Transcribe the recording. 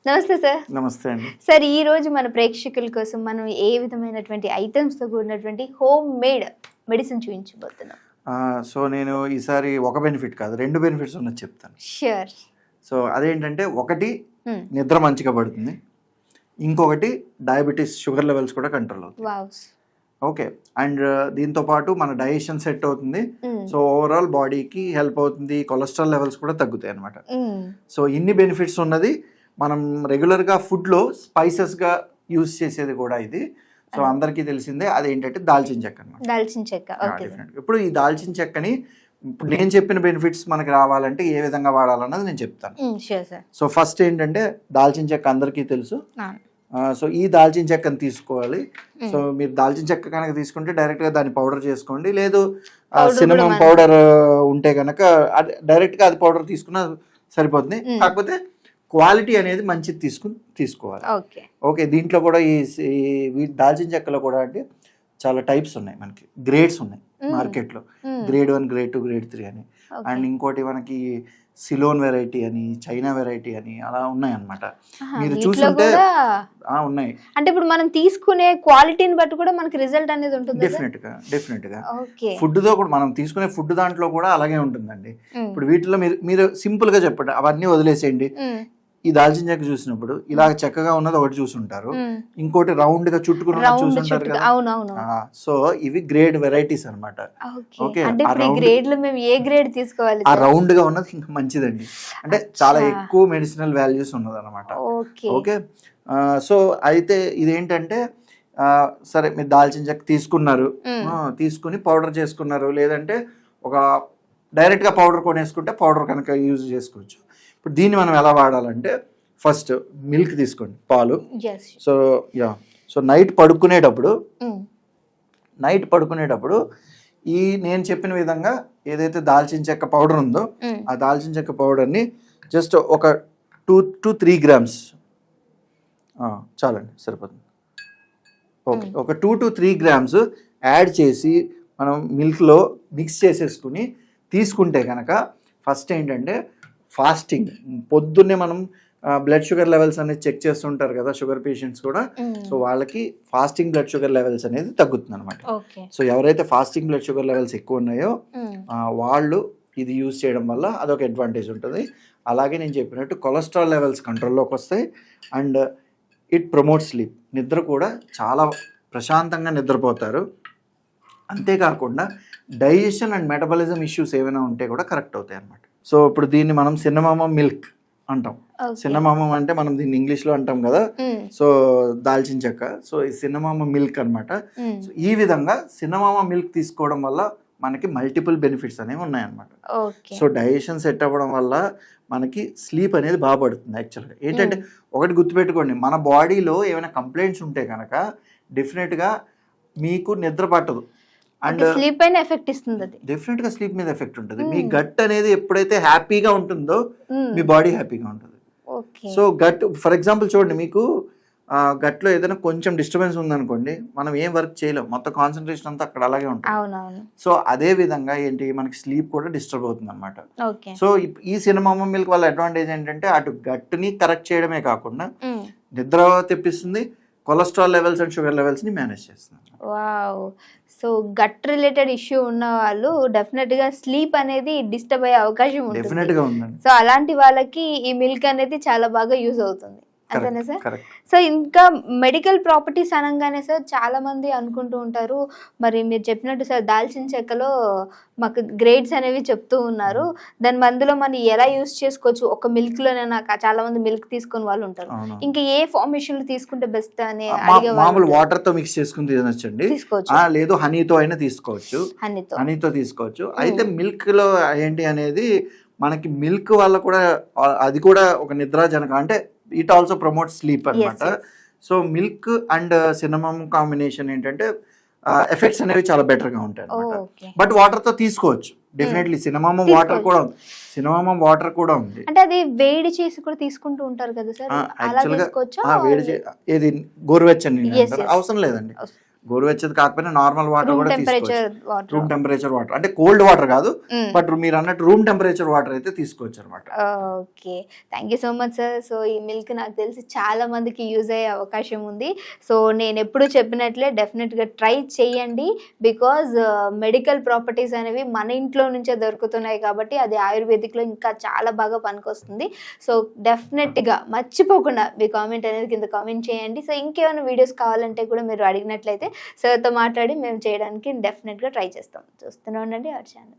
నమస్తే సార్. నమస్తే అండి. సార్, ఈ రోజు మన ప్రేక్షకుల కోసం మనం ఏ విధమైనటువంటి ఐటమ్స్ తో కూడినటువంటి హోమ్ మేడ్ మెడిసిన్ చూపించబోతున్నాం? సో నేను ఈసారి ఒక బెనిఫిట్ కాదు, 2 బెనిఫిట్స్ ఉన్నది చెప్తాను. ష్యూర్. సో అదేంటంటే, ఒకటి నిద్ర మంచిగా పడుతుంది, ఇంకొకటి డయాబెటీస్ షుగర్ లెవెల్స్ కూడా కంట్రోల్ అవుతుంది. వావ్. ఓకే. అండ్ దీంతో పాటు మన డైజెషన్ సెట్ అవుతుంది. సో ఓవరాల్ బాడీకి హెల్ప్ అవుతుంది, కొలెస్ట్రాల్ లెవెల్స్ కూడా తగ్గుతాయి అనమాట. సో ఇన్ని బెనిఫిట్స్ ఉన్నది. మనం రెగ్యులర్గా ఫుడ్లో స్పైసెస్గా యూజ్ చేసేది కూడా ఇది. సో అందరికీ తెలిసిందే, అదేంటంటే దాల్చిన చెక్క అనమాట. దాల్చిన చెక్క. ఇప్పుడు ఈ దాల్చిన చెక్కని ఇప్పుడు నేను చెప్పిన బెనిఫిట్స్ మనకి రావాలంటే ఏ విధంగా వాడాలన్నది నేను చెప్తాను. సో ఫస్ట్ ఏంటంటే, దాల్చిన చెక్క అందరికీ తెలుసు. సో ఈ దాల్చిన చెక్కను తీసుకోవాలి. సో మీరు దాల్చిన చెక్క కనుక తీసుకుంటే డైరెక్ట్గా దాన్ని పౌడర్ చేసుకోండి, లేదు సినమమ్ పౌడర్ ఉంటే కనుక డైరెక్ట్గా అది పౌడర్ తీసుకున్నా సరిపోతుంది. కాకపోతే క్వాలిటీ అనేది మంచిది తీసుకోవాలి. ఓకే. దీంట్లో కూడా ఈ దాల్చిన చెక్కలో కూడా అంటే చాలా టైప్స్ ఉన్నాయి, మనకి గ్రేడ్స్ ఉన్నాయి మార్కెట్లో. గ్రేడ్ 1, గ్రేడ్ 2, గ్రేడ్ 3 అని. అండ్ ఇంకోటి మనకి సిలోన్ వెరైటీ అని, చైనా వెరైటీ అని అలా ఉన్నాయి అన్నమాట. మీరు చూసుంటే ఉన్నాయి. అంటే ఇప్పుడు మనం తీసుకునే క్వాలిటీని బట్టి కూడా మనకి రిజల్ట్ అనేది ఉంటుంది. డెఫినెట్ గా ఫుడ్ తో కూడా, మనం తీసుకునే ఫుడ్ దాంట్లో కూడా అలాగే ఉంటుందండి. ఇప్పుడు వీటిలో మీరు సింపుల్ గా చెప్పండి, అవన్నీ వదిలేసేయండి. ఈ దాల్చిన చెక్క చూసినప్పుడు ఇలా చక్కగా ఉన్నది ఒకటి చూసుంటారు, ఇంకోటి రౌండ్ గా చుట్టుకున్న చూసుంటారు కదా. సో ఇవి గ్రేడ్ వెరైటీస్ అన్నమాట. ఓకే. ఆ రౌండ్ గా ఉన్నది ఇంకా మంచిదండి, అంటే చాలా ఎక్కువ మెడిసినల్ వాల్యూస్ ఉన్నది అనమాట. ఓకే. సో అయితే ఇదేంటంటే, సరే మీరు దాల్చిన చెక్క తీసుకున్నారు, తీసుకుని పౌడర్ చేసుకున్నారు, లేదంటే ఒక డైరెక్ట్ గా పౌడర్ కొనేసుకుంటే పౌడర్ కనుక యూజ్ చేసుకోవచ్చు. ఇప్పుడు దీన్ని మనం ఎలా వాడాలంటే, ఫస్ట్ మిల్క్ తీసుకోండి, పాలు. సో నైట్ పడుకునేటప్పుడు ఈ నేను చెప్పిన విధంగా ఏదైతే దాల్చిన చెక్క పౌడర్ ఉందో, ఆ దాల్చిన చెక్క పౌడర్ని జస్ట్ ఒక 2 to 3 grams చాలండి, సరిపోతుంది. ఓకే. ఒక 2 to 3 grams యాడ్ చేసి మనం మిల్క్లో మిక్స్ చేసేసుకుని తీసుకుంటే కనుక, ఫస్ట్ ఏంటంటే ఫాస్టింగ్, పొద్దున్నే మనం బ్లడ్ షుగర్ లెవెల్స్ అనేది చెక్ చేస్తుంటారు కదా షుగర్ పేషెంట్స్ కూడా. సో వాళ్ళకి ఫాస్టింగ్ బ్లడ్ షుగర్ లెవెల్స్ అనేది తగ్గుతుంది అనమాట. సో ఎవరైతే ఫాస్టింగ్ బ్లడ్ షుగర్ లెవెల్స్ ఎక్కువ ఉన్నాయో వాళ్ళు ఇది యూజ్ చేయడం వల్ల అదొక అడ్వాంటేజ్ ఉంటుంది. అలాగే నేను చెప్పినట్టు కొలెస్ట్రాల్ లెవెల్స్ కంట్రోల్లోకి వస్తాయి. అండ్ ఇట్ ప్రమోట్ స్లీప్, నిద్ర కూడా చాలా ప్రశాంతంగా నిద్రపోతారు. అంతేకాకుండా డైజెషన్ అండ్ మెటబాలిజం ఇష్యూస్ ఏమైనా ఉంటే కూడా కరెక్ట్ అవుతాయి అన్నమాట. సో ఇప్పుడు దీన్ని మనం సిన్నమామా మిల్క్ అంటాం. సిన్నమామా అంటే మనం దీన్ని ఇంగ్లీష్లో అంటాం కదా. సో దాల్చిన చెక్క, సో ఈ సిన్నమామా మిల్క్ అనమాట. సో ఈ విధంగా సిన్నమామా మిల్క్ తీసుకోవడం వల్ల మనకి మల్టిపుల్ బెనిఫిట్స్ అనేవి ఉన్నాయన్నమాట. సో డైజెషన్ సెట్ అవ్వడం వల్ల మనకి స్లీప్ అనేది బాగా పడుతుంది. యాక్చువల్గా ఏంటంటే, ఒకటి గుర్తుపెట్టుకోండి, మన బాడీలో ఏమైనా కంప్లైంట్స్ ఉంటే కనుక డెఫినెట్గా మీకు నిద్ర పట్టదు. అండ్ స్లీప్ పైన ఎఫెక్ట్ ఇస్తుంది. డెఫినెట్ గా స్లీప్ మీద ఎఫెక్ట్ ఉంటుంది. మీ గట్ అనేది ఎప్పుడైతే హ్యాపీగా ఉంటుందో మీ బాడీ హ్యాపీగా ఉంటుంది. సో గట్, ఫర్ ఎగ్జాంపుల్ చూడండి, మీకు గట్లో ఏదైనా కొంచెం డిస్టర్బెన్స్ ఉందనుకోండి, మనం ఏం వర్క్ చేయలేం, మొత్తం కాన్సన్ట్రేషన్ అంతా అక్కడ అలాగే ఉంటుంది. సో అదే విధంగా ఏంటి, మనకి స్లీప్ కూడా డిస్టర్బ్ అవుతుంది అనమాట. సో ఈ సిన్నమామా మిల్క్ వల్ల అడ్వాంటేజ్ ఏంటంటే, అటు గట్ని కరెక్ట్ చేయడమే కాకుండా నిద్ర తెప్పిస్తుంది, cholesterol levels and sugar levels ని మేనేజ్ చేస్తుంది. Wow. So gut related issue ఉన్న వాళ్ళు డెఫినెట్ గా స్లీప్ అనేది డిస్టర్బ్ అయ్యే అవకాశం ఉంటుంది. సో అలాంటి వాళ్ళకి ఈ మిల్క్ అనేది చాలా బాగా యూజ్ అవుతుంది. అంతేనా సార్? సో ఇంకా మెడికల్ ప్రాపర్టీస్ అనగానే సార్ చాలా మంది అనుకుంటూ ఉంటారు, మరి మీరు చెప్పినట్టు సార్ దాల్చిన చెక్కలో మాకు గ్రేడ్స్ అనేవి చెప్తూ ఉన్నారు, దాని మందులో మనం ఎలా యూజ్ చేసుకోవచ్చు, ఒక మిల్క్ లోనే నాకు చాలా మంది మిల్క్ తీసుకుని వాళ్ళు ఉంటారు, ఇంకా ఏ ఫార్మేషన్ తీసుకుంటే బెస్ట్ అని మామూలు వాటర్ తో మిక్స్ చేసుకుని తినొచ్చండి, లేదు హనీతో అయినా తీసుకోవచ్చు. హనీతో తీసుకోవచ్చు. అయితే మిల్క్ లో ఏంటి అనేది, మనకి మిల్క్ వల్ల కూడా అది కూడా ఒక నిద్రాజనకం, అంటే ఇట్ ఆల్సో ప్రమోట్ స్లీప్ అనమాట. సో మిల్క్ అండ్ సిన్నమమ్ కాంబినేషన్ ఏంటంటే ఎఫెక్ట్స్ అనేవి చాలా బెటర్ గా ఉంటాయి అనమాట. బట్ వాటర్ తో తీసుకోవచ్చు డెఫినెట్లీ. సిన్నమమ్ వాటర్ కూడా ఉంది. అంటే అది వేడి చేసి కూడా తీసుకుంటూ ఉంటారు కదా సార్, అలా తీసుకోవచ్చా? వేడి ఏది గోరువెచ్చని అవసరం లేదండి, గోరువెచ్చది కాకపోయినా నార్మల్ వాటర్ రూమ్ కూడా టెంపరేచర్ తీసుకోవచ్చు. వాటర్. రూమ్ టెంపరేచర్ వాటర్ అంటే కోల్డ్ వాటర్ కాదు, బట్ మీరు అన్నట్టు రూమ్ టెంపరేచర్ వాటర్ అయితే తీసుకోవచ్చు అనమాట. Okay, thank you so much sir. So ఈ మిల్క్ నాకు తెలిసి చాలా మందికి యూజ్ అయ్యే అవకాశం ఉంది. సో నేను ఎప్పుడు చెప్పినట్లే డెఫినెట్గా ట్రై చేయండి. బికాజ్ మెడికల్ ప్రాపర్టీస్ అనేవి మన ఇంట్లో నుంచే దొరుకుతున్నాయి కాబట్టి అది ఆయుర్వేదిక్లో ఇంకా చాలా బాగా పనికొస్తుంది. సో డెఫినెట్గా మర్చిపోకుండా మీ కామెంట్ అనేది కింద కామెంట్ చేయండి. సో ఇంకేమైనా వీడియోస్ కావాలంటే కూడా మీరు అడిగినట్లయితే సార్తో మాట్లాడి మేము చేయడానికి డెఫినెట్గా ట్రై చేస్తాం. చూస్తూనే ఉండండి అవర్ ఛానల్.